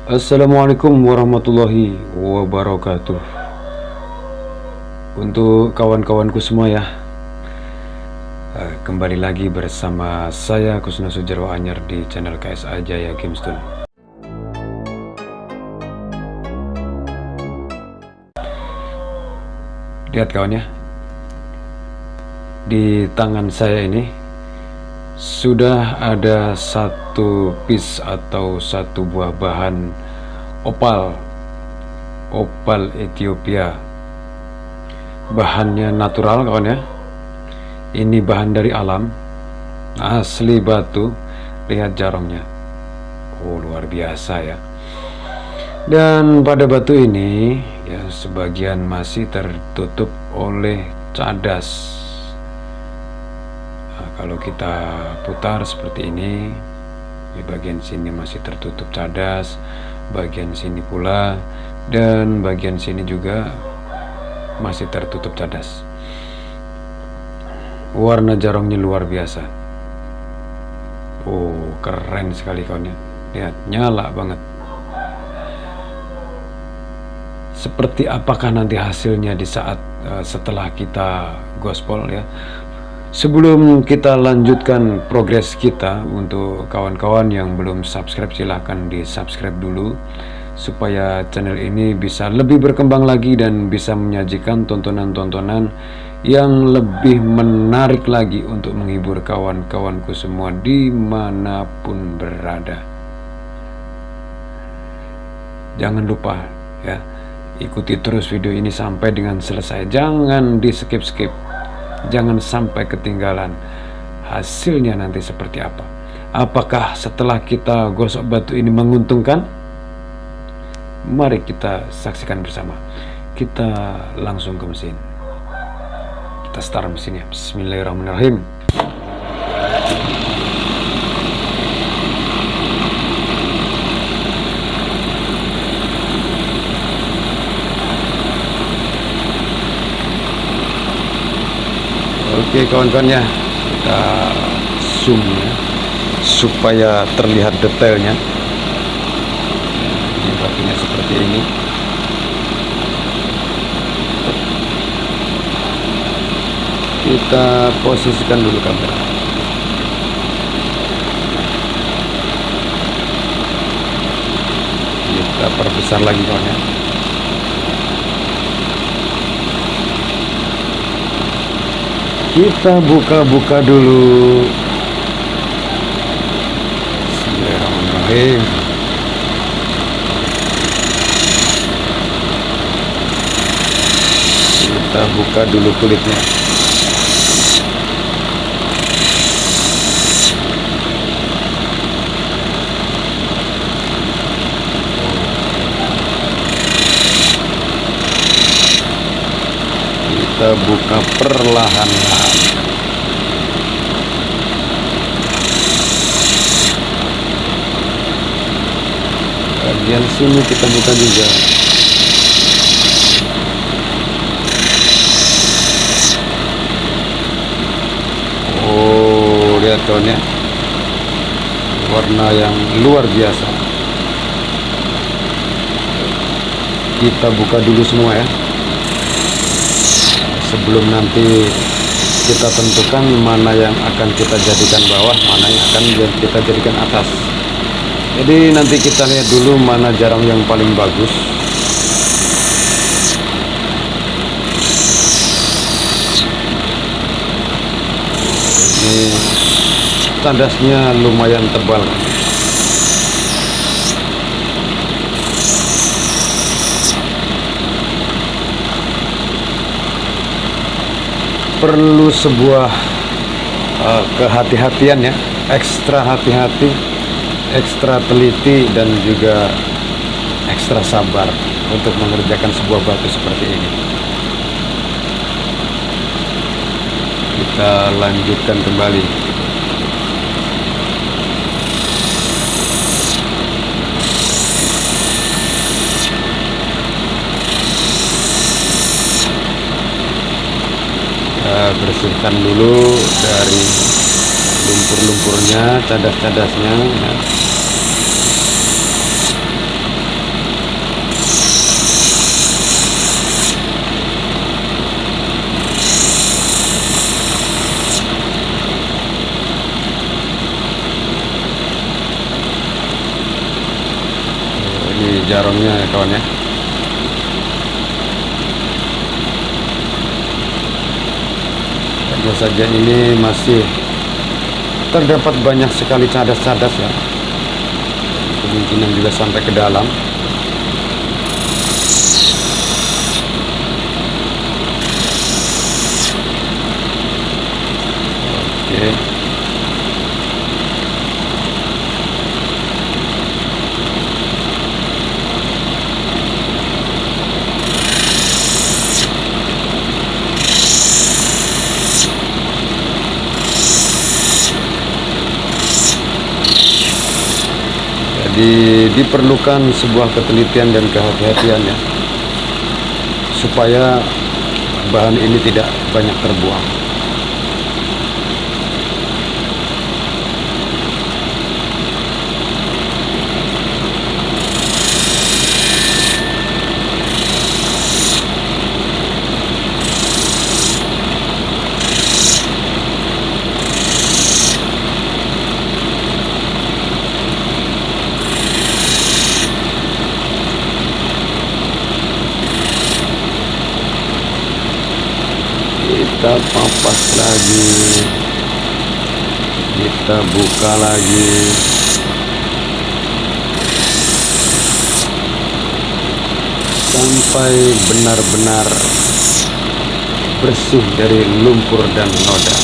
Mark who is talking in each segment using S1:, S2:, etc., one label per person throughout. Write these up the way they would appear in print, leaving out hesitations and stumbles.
S1: Assalamualaikum warahmatullahi wabarakatuh. Untuk kawan-kawanku semua ya, kembali lagi bersama saya Kusno Sujarwo Anyar di channel KSA Jaya Gamestone. Lihat kawan ya, di tangan saya ini sudah ada satu piece atau satu buah bahan opal Ethiopia. Bahannya natural kawan ya, ini bahan dari alam, asli batu. Lihat jarongnya, luar biasa ya. Dan pada batu ini ya, sebagian masih tertutup oleh cadas. Kalau kita putar seperti ini, di bagian sini masih tertutup cadas, bagian sini pula, dan bagian sini juga masih tertutup cadas. Warna jarongnya luar biasa. Keren sekali kawannya. Lihat, nyala banget. Seperti apakah nanti hasilnya di saat setelah kita gospel ya. Sebelum kita lanjutkan progres kita, untuk kawan-kawan yang belum subscribe silahkan di subscribe dulu, supaya channel ini bisa lebih berkembang lagi dan bisa menyajikan tontonan-tontonan yang lebih menarik lagi untuk menghibur kawan-kawanku semua dimanapun berada. Jangan lupa ya, ikuti terus video ini sampai dengan selesai, jangan di skip-skip. Jangan sampai ketinggalan hasilnya nanti seperti apa. Apakah setelah kita gosok batu ini menguntungkan? Mari kita saksikan bersama. Kita langsung ke mesin. Kita start mesinnya. Bismillahirrahmanirrahim. Oke kawan-kawan ya, kita zoom ya, supaya terlihat detailnya. Ini batunya seperti ini. Kita posisikan dulu kamera. Kita perbesar lagi kawan ya. Kita buka-buka dulu. Bismillahirrahmanirrahim. Kita buka dulu kulitnya. Kita buka perlahan-lahan. Bagian sini kita buka juga. Lihat kawan ya, warna yang luar biasa. Kita buka dulu semua ya, sebelum nanti kita tentukan mana yang akan kita jadikan bawah, mana yang akan kita jadikan atas. Jadi nanti kita lihat dulu mana jarong yang paling bagus. Ini cadasnya lumayan tebal. Perlu sebuah kehati-hatian ya, ekstra hati-hati, ekstra teliti, dan juga ekstra sabar untuk mengerjakan sebuah batu seperti ini. Kita lanjutkan kembali. Bersihkan dulu dari lumpur-lumpurnya, cadas-cadasnya ya. jarongnya ya kawan ya. Hanya saja ini masih terdapat banyak sekali cadas-cadas ya, kemungkinan juga sampai ke dalam. Oke. Jadi diperlukan sebuah ketelitian dan kehati-hatian ya, supaya bahan ini tidak banyak terbuang. Kita papas lagi, kita buka lagi. Sampai benar-benar bersih dari lumpur dan noda.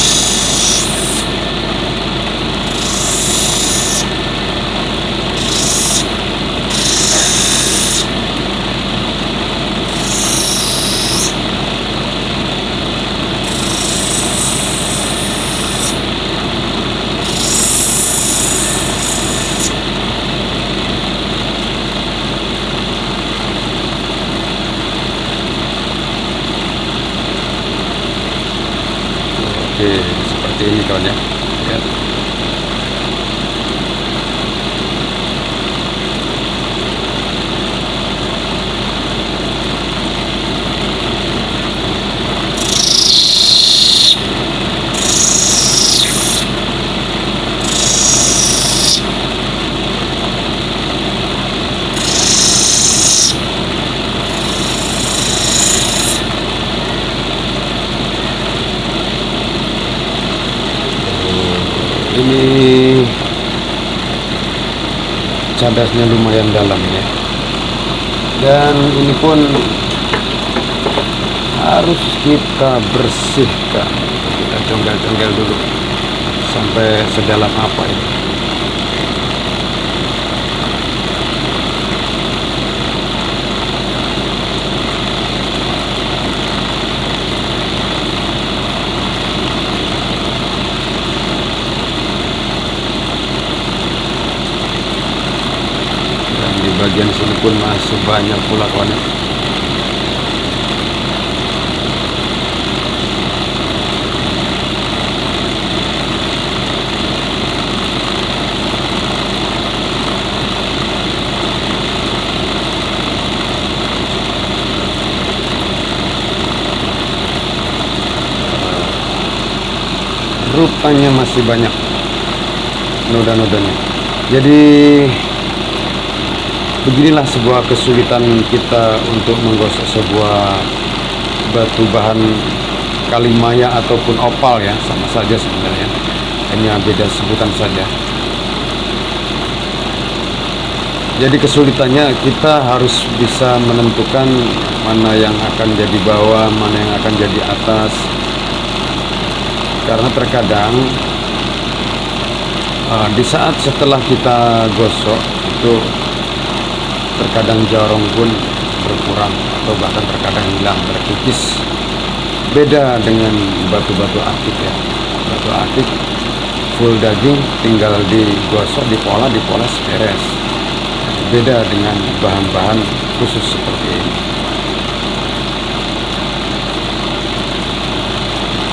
S1: Oke, seperti ini kawan ya. Lihat. Ini cadasnya lumayan dalam ya, dan ini pun harus kita bersihkan. Kita congkel-congkel dulu sampai sedalam apa ini. Bagian sini pun masih banyak pula kawan. Rupanya masih banyak noda-nodanya. Jadi beginilah sebuah kesulitan kita untuk menggosok sebuah batu bahan kalimaya ataupun opal ya, sama saja sebenarnya, hanya beda sebutan saja. Jadi kesulitannya kita harus bisa menentukan mana yang akan jadi bawah, mana yang akan jadi atas, karena terkadang di saat setelah kita gosok itu terkadang jarong pun berkurang atau bahkan terkadang hilang, terkikis. Beda dengan batu-batu akik ya. Batu akik full daging, tinggal digosok, dipoles beres. Beda dengan bahan-bahan khusus seperti ini.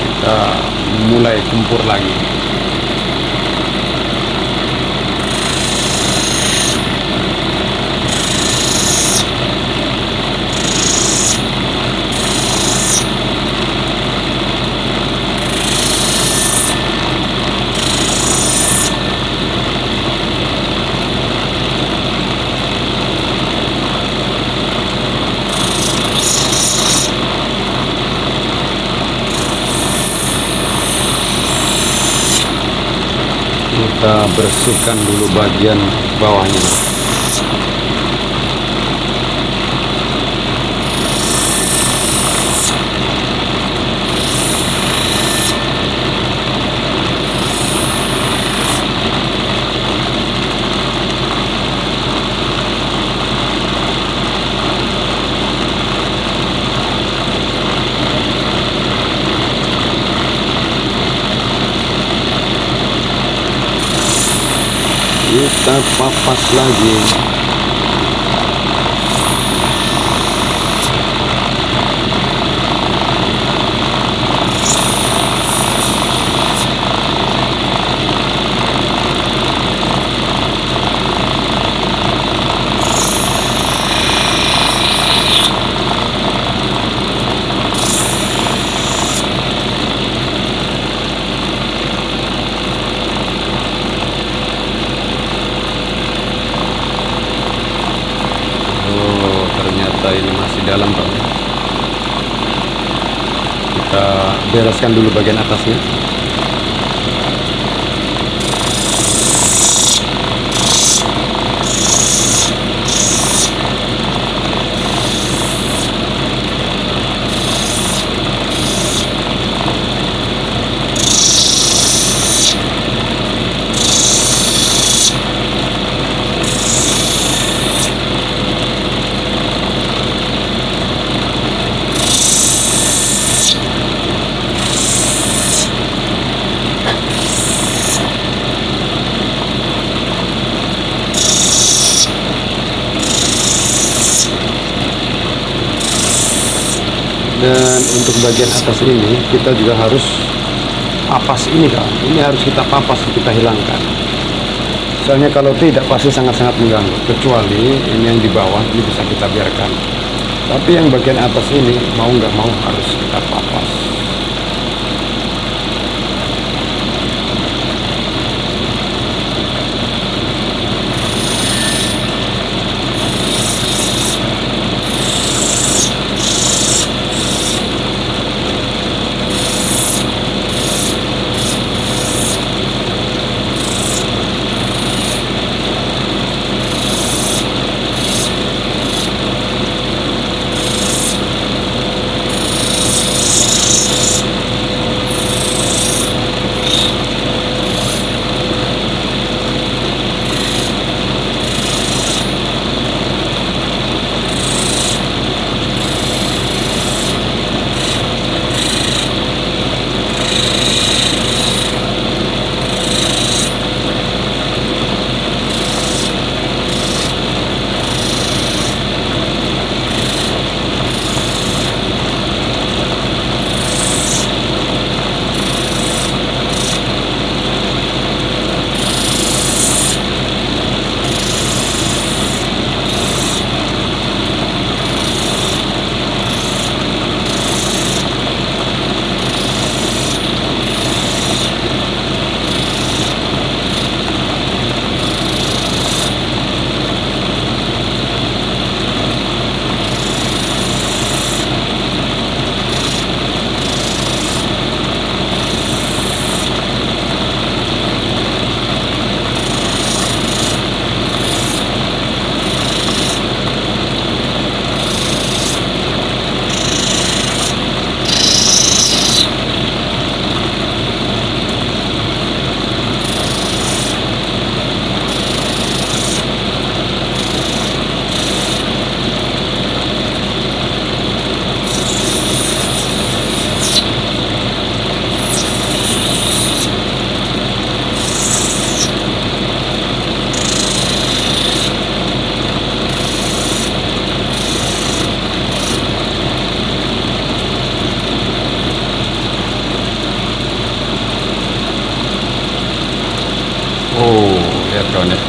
S1: Kita mulai gempur lagi. bersihkan dulu bagian bawahnya. Kita papas lagi. Ini masih dalam, Pak. Kita bereskan dulu bagian atasnya. Dan untuk bagian atas ini kita juga harus papas ini, kan. Ini harus kita papas, kita hilangkan. Soalnya kalau tidak pasti sangat-sangat mengganggu. Kecuali ini yang di bawah ini bisa kita biarkan. Tapi yang bagian atas ini mau nggak mau harus kita papas. Lihat kawan ya.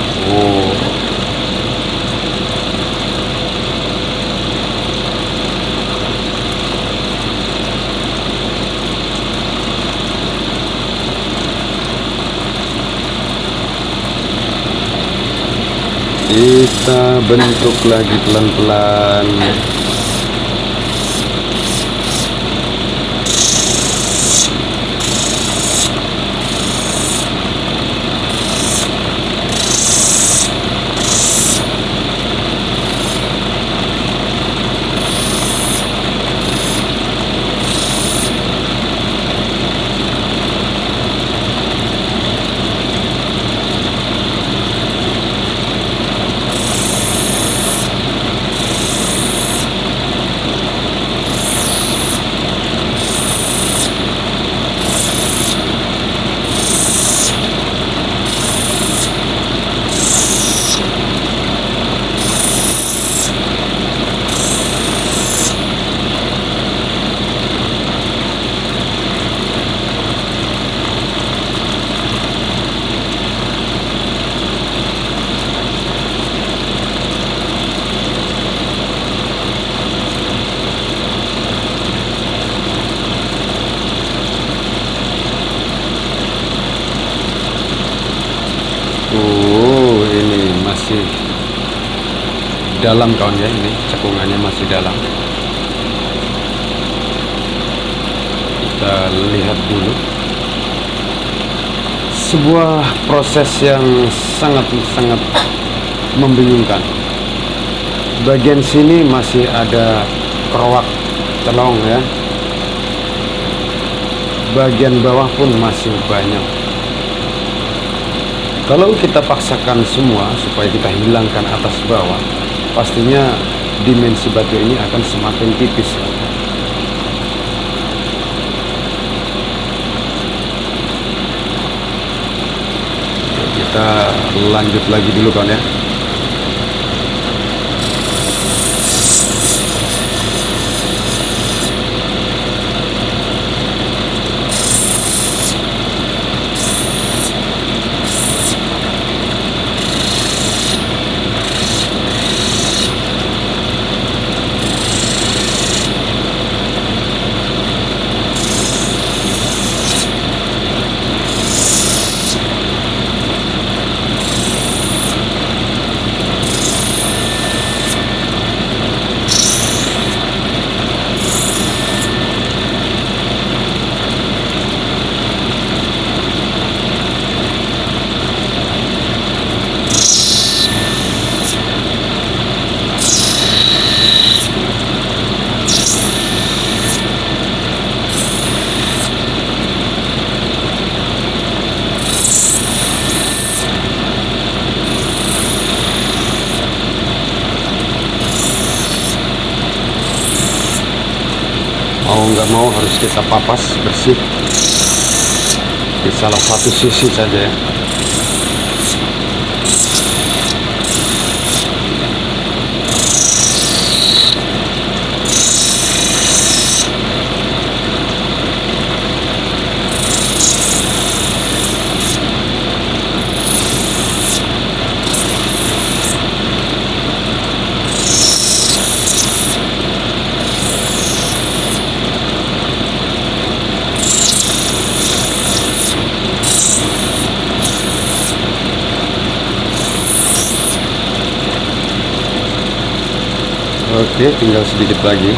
S1: Kita bentuk lagi pelan-pelan. dalam kawan ya, ini cekungannya masih dalam. Kita lihat dulu. Sebuah proses yang sangat-sangat membingungkan. Bagian sini masih ada kerowak celong ya. Bagian bawah pun masih banyak. Kalau kita paksakan semua supaya kita hilangkan atas bawah, pastinya dimensi batu ini akan semakin tipis. Kita lanjut lagi dulu kan ya. Mau nggak mau harus kita papas bersih di salah satu sisi saja ya. Oke, tinggal sedikit lagi.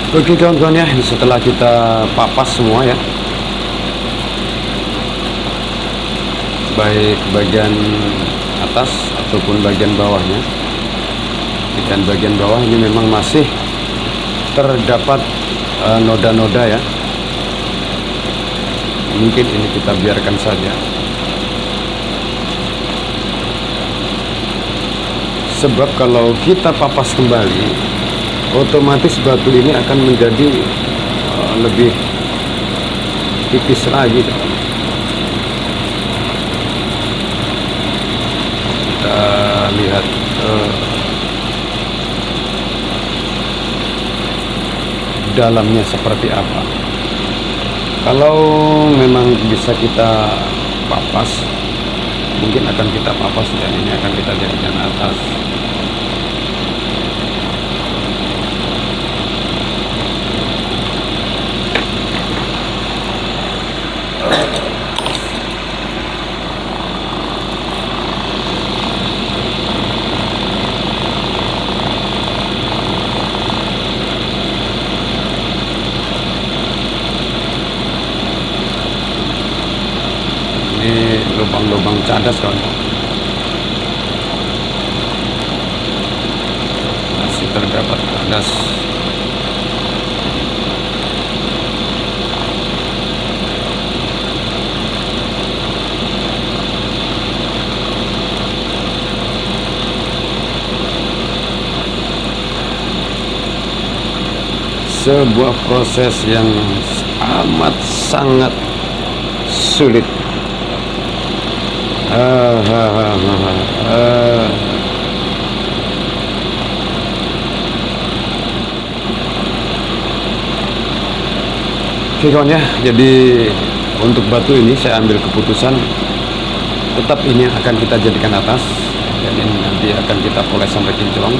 S1: Oke kawan-kawan ya, setelah kita papas semua ya, baik bagian atas ataupun bagian bawahnya, dan bagian bawah ini memang masih terdapat noda-noda ya. Mungkin ini kita biarkan saja, sebab kalau kita papas kembali, otomatis batu ini akan menjadi lebih tipis lagi. Kita lihat dalamnya seperti apa. Kalau memang bisa kita papas, mungkin akan kita papas dan ini akan kita jadikan atas. Ini lubang-lubang cadas kawan, masih terdapat cadas. Sebuah proses yang amat sangat sulit. Oke kawan ya, jadi untuk batu ini saya ambil keputusan tetap ini yang akan kita jadikan atas, dan ini nanti akan kita poles sampai kinclong,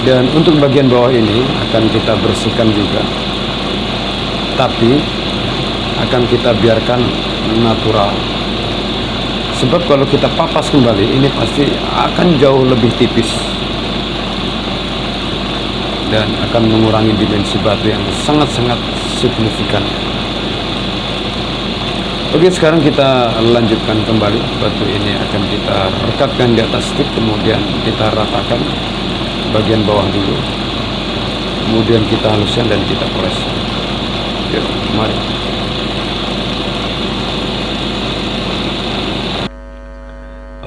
S1: dan untuk bagian bawah ini akan kita bersihkan juga, tapi akan kita biarkan natural. Sebab kalau kita papas kembali, ini pasti akan jauh lebih tipis dan akan mengurangi dimensi batu yang sangat-sangat signifikan. Oke, sekarang kita lanjutkan kembali. Batu ini akan kita rekatkan di atas stick, kemudian kita ratakan bagian bawah dulu, kemudian kita haluskan dan kita poles. Yuk, mari.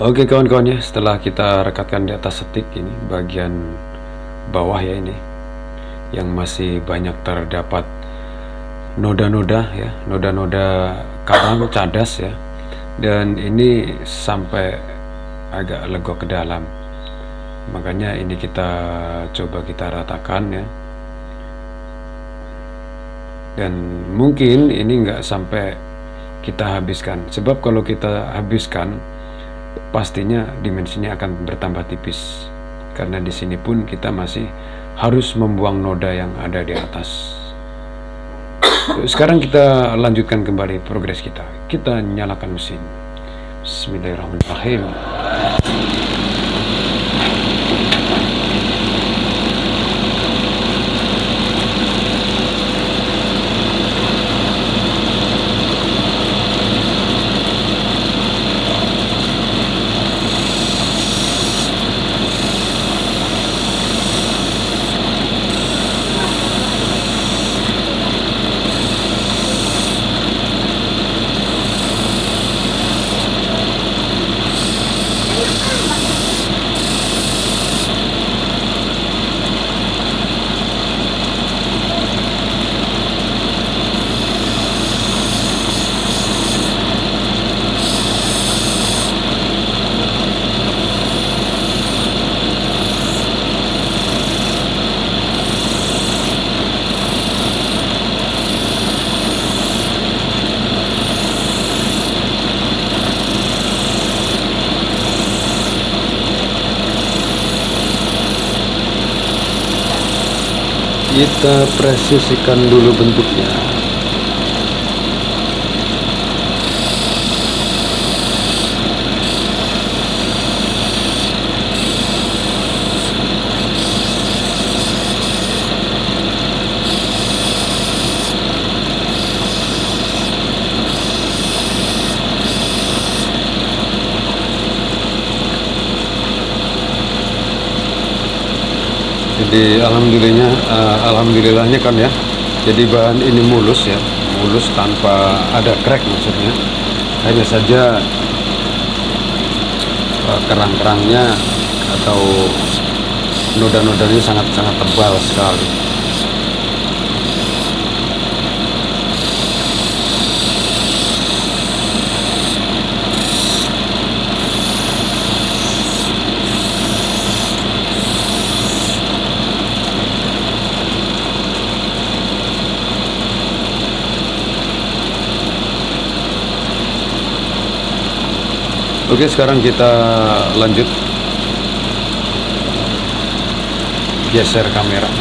S1: Oke kawan-kawan ya, setelah kita rekatkan di atas stick ini bagian bawah ya, ini yang masih banyak terdapat noda-noda ya, noda-noda karang cadas ya, dan ini sampai agak legok ke dalam, makanya ini kita coba kita ratakan ya, dan mungkin ini nggak sampai kita habiskan, sebab kalau kita habiskan pastinya dimensinya akan bertambah tipis, karena di sini pun kita masih harus membuang noda yang ada di atas. Sekarang kita lanjutkan kembali progres kita. Kita nyalakan mesin. Bismillahirrahmanirrahim. Kita presisikan dulu bentuknya. Jadi alhamdulillahnya kan ya, jadi bahan ini mulus ya, mulus tanpa ada crack, maksudnya hanya saja kerang-kerangnya atau noda-nodanya sangat-sangat tebal sekali. Oke, sekarang kita lanjut geser kamera.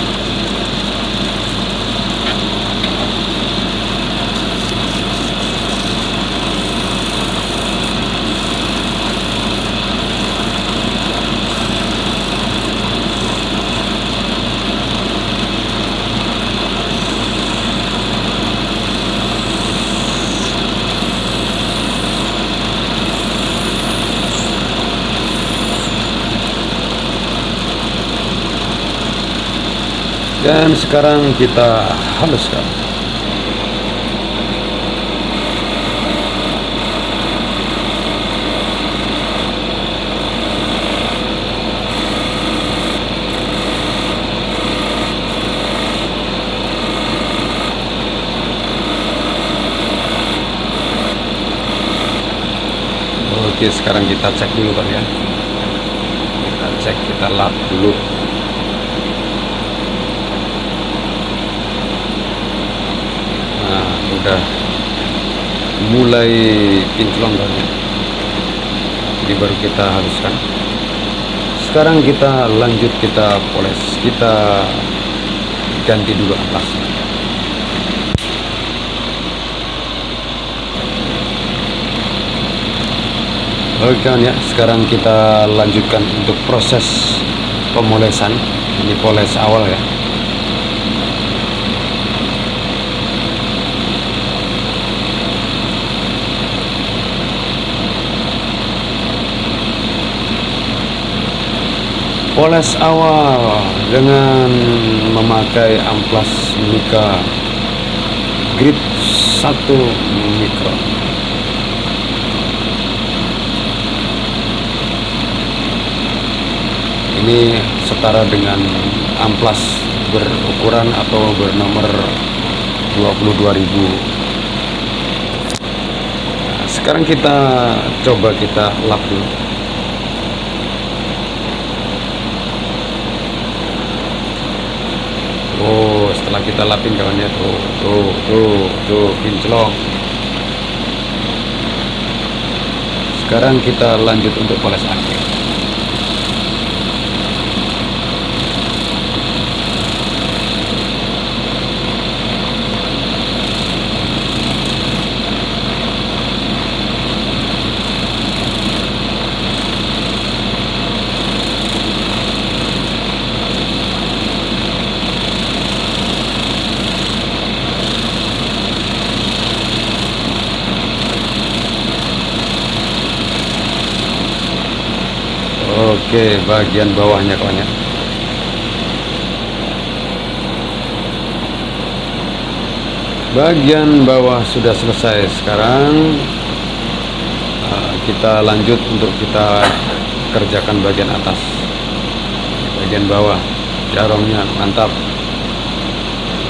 S1: Dan sekarang kita haluskan. Oke, sekarang kita cek dulu kan ya. Kita cek, kita lap dulu. Nah, udah mulai kinclong kan ya. Jadi baru kita haluskan. Sekarang kita lanjut, kita poles, kita ganti dulu amplasnya. Oke kawan ya, sekarang kita lanjutkan untuk proses pemolesan. Ini poles awal ya. Poles awal dengan memakai amplas Mika grit 1 mikron. Ini setara dengan amplas berukuran atau bernomor 22.000. Nah, sekarang kita coba kita lap dulu. Oh, setelah kita lapin kawannya tuh kinclong. Sekarang kita lanjut untuk poles akhir. Oke, bagian bawahnya kawannya. Bagian bawah sudah selesai. Sekarang kita lanjut untuk kita kerjakan bagian atas. Bagian bawah, jarongnya mantap.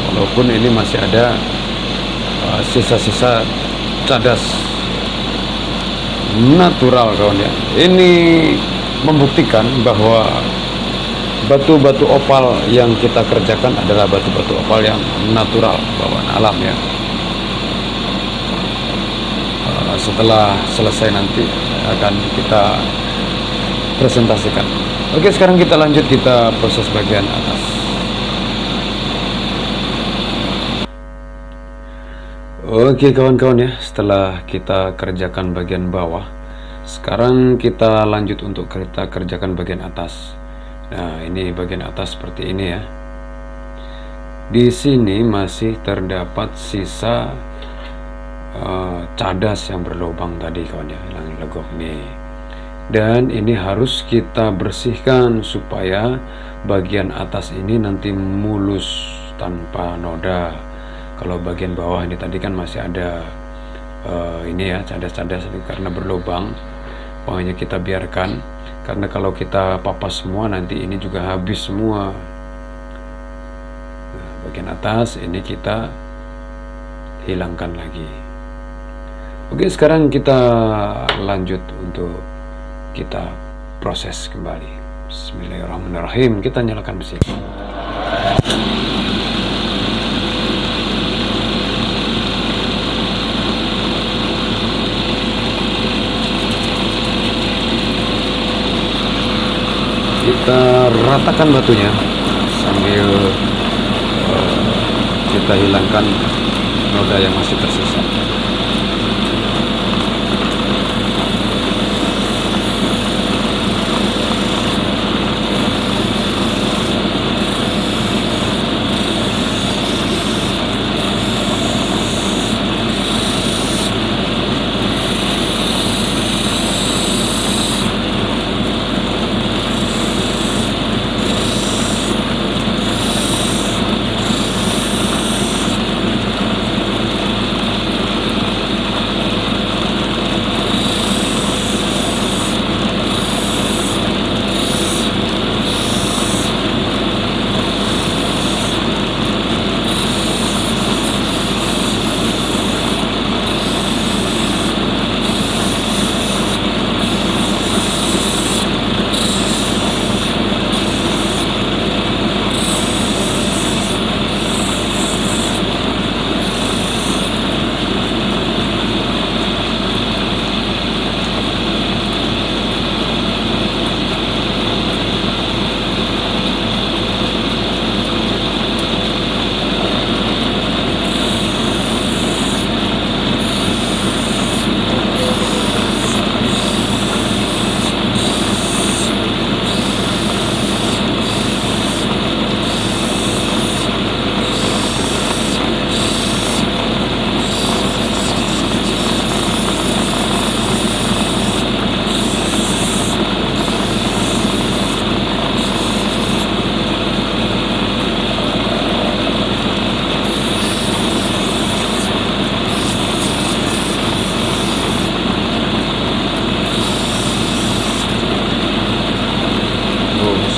S1: Walaupun ini masih ada sisa-sisa cadas natural kawan ya. Ini membuktikan bahwa batu-batu opal yang kita kerjakan adalah batu-batu opal yang natural, bawaan alam ya. Setelah selesai nanti akan kita presentasikan. Oke, sekarang kita lanjut, kita proses bagian atas. Oke kawan-kawan ya, setelah kita kerjakan bagian bawah, sekarang kita lanjut untuk kita kerjakan bagian atas. Nah, ini bagian atas seperti ini ya. Di sini masih terdapat sisa cadas yang berlubang tadi kawan ya, yang legok nih. Dan ini harus kita bersihkan supaya bagian atas ini nanti mulus tanpa noda. Kalau bagian bawah ini tadi kan masih ada ini ya, cadas-cadas karena berlubang. Pokoknya kita biarkan, karena kalau kita papas semua nanti ini juga habis semua. Nah, bagian atas ini kita hilangkan lagi. Oke, sekarang kita lanjut untuk kita proses kembali. Bismillahirrahmanirrahim. Kita nyalakan mesin. Kita ratakan batunya sambil kita hilangkan noda yang masih tersisa.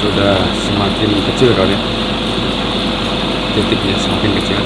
S1: Sudah semakin kecil kawan ya, titiknya semakin kecil.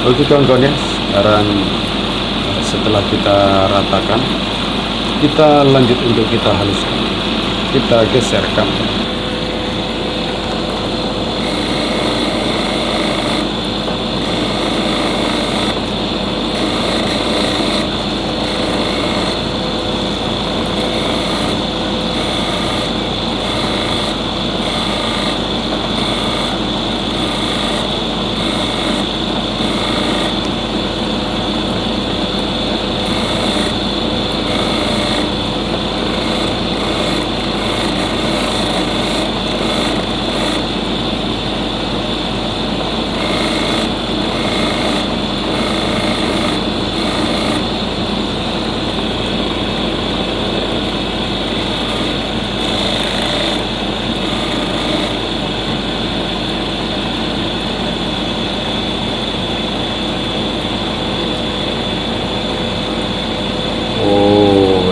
S1: Oke kawan-kawan ya, sekarang setelah kita ratakan, kita lanjut untuk kita haluskan, kita geserkan.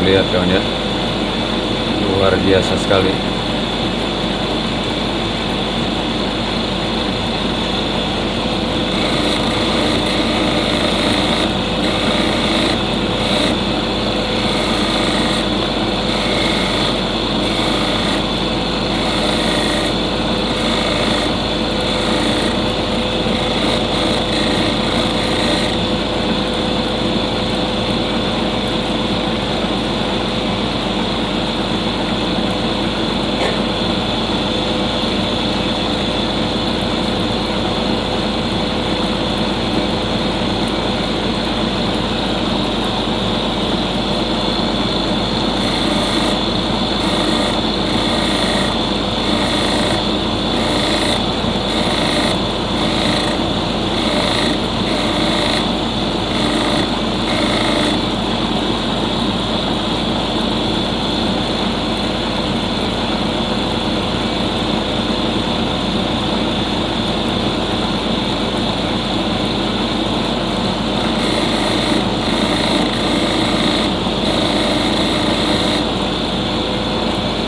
S1: Lihat kawan ya, luar biasa sekali.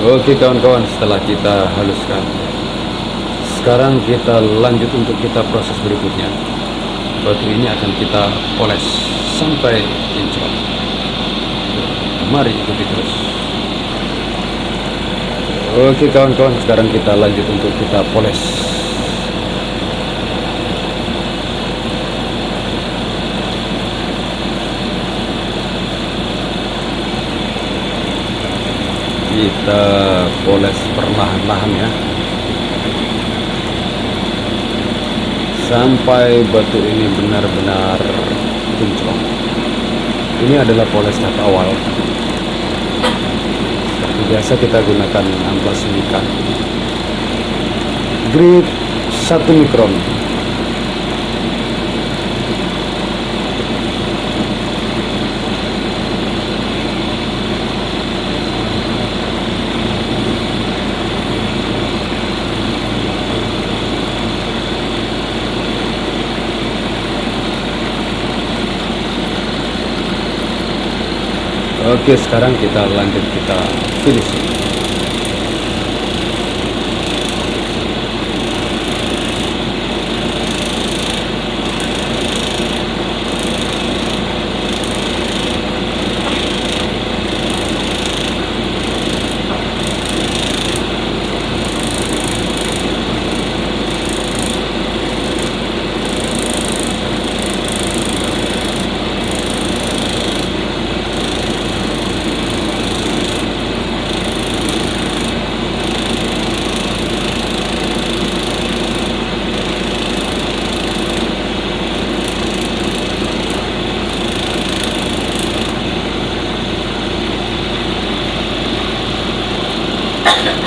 S1: Oke kawan-kawan, setelah kita haluskan, sekarang kita lanjut untuk kita proses berikutnya. Batu ini akan kita poles sampai kinclong. Mari ikuti terus. Oke kawan-kawan, sekarang kita lanjut untuk kita poles. Kita poles perlahan-lahan ya, sampai batu ini benar-benar kinclong. Ini adalah poles tahap awal. Seperti biasa kita gunakan amplas mika grade 1 mikron. Oke, sekarang kita lanjut kita finishing.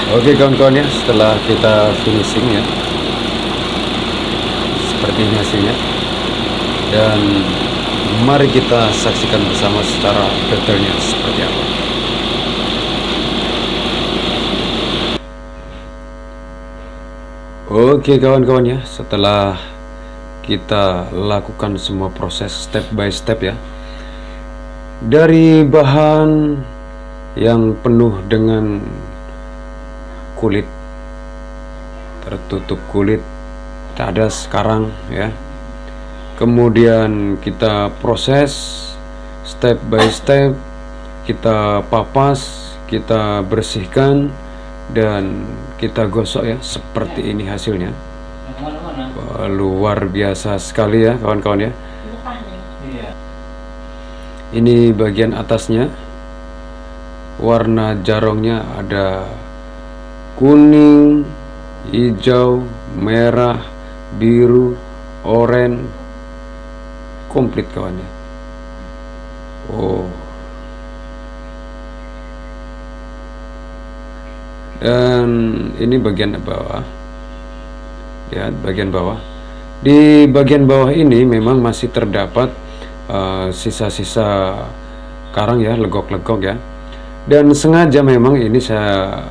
S1: Oke kawan-kawan ya, setelah kita finishing ya, seperti ini hasilnya. Dan mari kita saksikan bersama secara detailnya seperti apa. Oke kawan-kawan ya, setelah kita lakukan semua proses step by step ya, dari bahan yang penuh dengan kulit, tertutup kulit, cadas sekarang ya, kemudian kita proses step by step, kita papas, kita bersihkan, dan kita gosok ya, seperti ini hasilnya. Wah, luar biasa sekali ya kawan-kawan ya. Ini bagian atasnya, warna jarongnya ada kuning, hijau, merah, biru, oranye, komplit kawannya. Oh, dan ini bagian bawah, lihat bagian bawah. Di bagian bawah ini memang masih terdapat sisa-sisa karang ya, legok-legok ya. Dan sengaja memang ini saya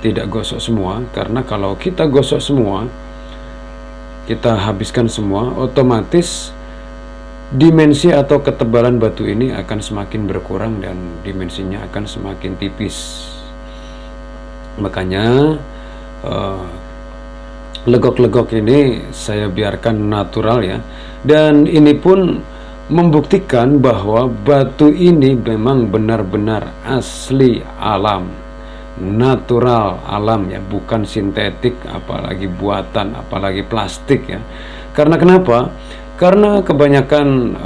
S1: tidak gosok semua, karena kalau kita gosok semua, kita habiskan semua, otomatis dimensi atau ketebalan batu ini akan semakin berkurang dan dimensinya akan semakin tipis. Makanya legok-legok ini saya biarkan natural ya, dan ini pun membuktikan bahwa batu ini memang benar-benar asli alam, natural alam ya, bukan sintetik, apalagi buatan, apalagi plastik ya. Karena kenapa? Karena kebanyakan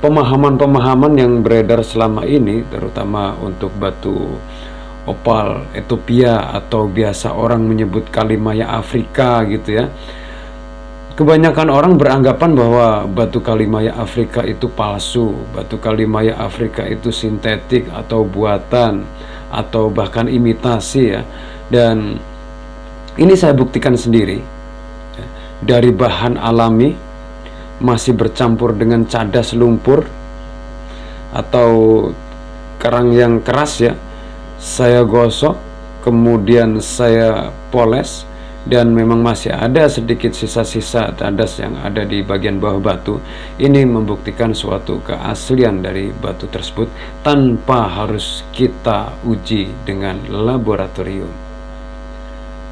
S1: pemahaman-pemahaman yang beredar selama ini, terutama untuk batu opal Ethiopia atau biasa orang menyebut kalimaya Afrika gitu ya. Kebanyakan orang beranggapan bahwa batu kalimaya Afrika itu palsu, batu kalimaya Afrika itu sintetik atau buatan, atau bahkan imitasi ya. Dan ini saya buktikan sendiri ya, dari bahan alami, masih bercampur dengan cadas lumpur atau karang yang keras ya, saya gosok, kemudian saya poles, dan memang masih ada sedikit sisa-sisa tandas yang ada di bagian bawah batu. Ini membuktikan suatu keaslian dari batu tersebut tanpa harus kita uji dengan laboratorium.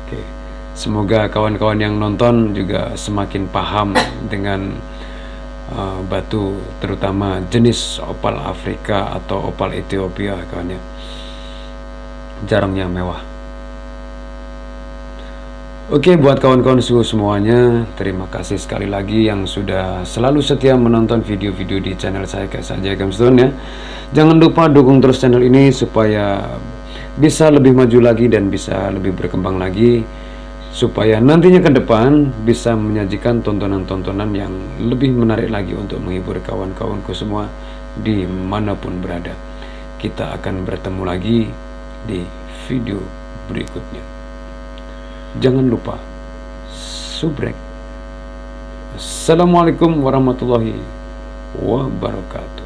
S1: Oke. Semoga kawan-kawan yang nonton juga semakin paham dengan batu, terutama jenis opal Afrika atau opal Ethiopia, kawan ya. Jarangnya mewah. Oke, buat kawan-kawan semuanya, terima kasih sekali lagi yang sudah selalu setia menonton video-video di channel saya KS Ajay Gemstone ya. Jangan lupa dukung terus channel ini supaya bisa lebih maju lagi dan bisa lebih berkembang lagi, supaya nantinya ke depan bisa menyajikan tontonan-tontonan yang lebih menarik lagi untuk menghibur kawan-kawanku semua dimanapun berada. Kita akan bertemu lagi di video berikutnya. Jangan lupa subrek. Assalamualaikum warahmatullahi wabarakatuh.